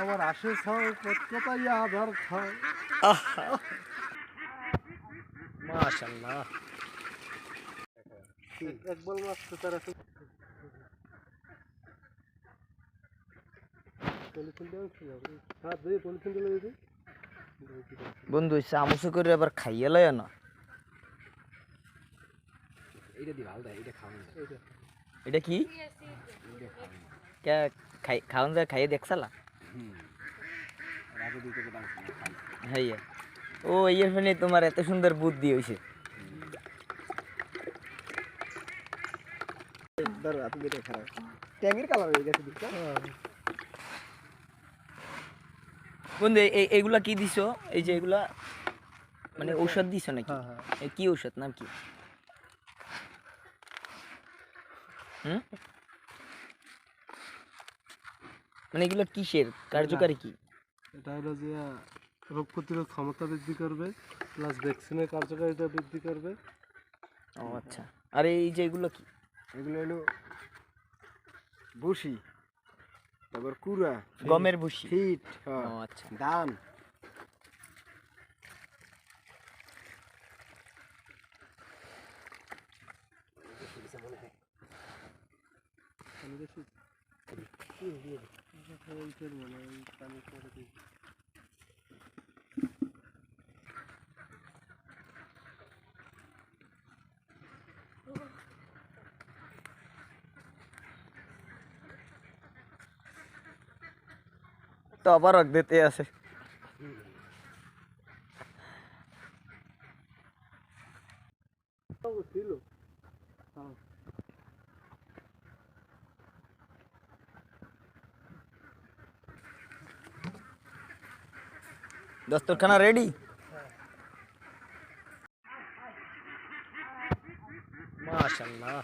আবার আসে ছাও কোথায় আধার খাও। মাশাআল্লাহ। এক বল মাছ তো তারা পলিথিন দেওয়া ছিল। হ্যাঁ দিয়ে পলিথিন দিলে দিদি বন্ধু চামচে করে আবার খাইয়ে লয় না। এইটা দি ভালো দেয়, এটা খাওয়া যায়। এটা কি খাওয়ান যায়? খাইয়ে দেখছালা? রাতে দিতে দাম হ্যাঁ ও ইয়ের ফেনে তোমার এত সুন্দর বুদ্ধি হয়েছে। রাতে দিতে খারাপ ট্যাঙ্গের কালার হয়ে গেছে দিকটা। বন্ধু এইগুলা কি দিছো? এই যে এগুলা মানে ঔষধ দিছো নাকি? এই কি ঔষধ, নাম কি? মানে এগুলো কিসের কার্যকারী কি? এটা হলো যে রোগ প্রতিরোধ ক্ষমতা বৃদ্ধি করবে, প্লাস ভ্যাকসিনের কার্যকারিতা বৃদ্ধি করবে। ও আচ্ছা। আর এই যে এগুলো কি? এগুলো হলো ভুসি, তারপর কুড়া, গমের ভুসি। ফিট, ও আচ্ছা। ধান। তো আবার রক দিতে আছে। ছিল দস্তরখানা রেডি? মাশাআল্লাহ।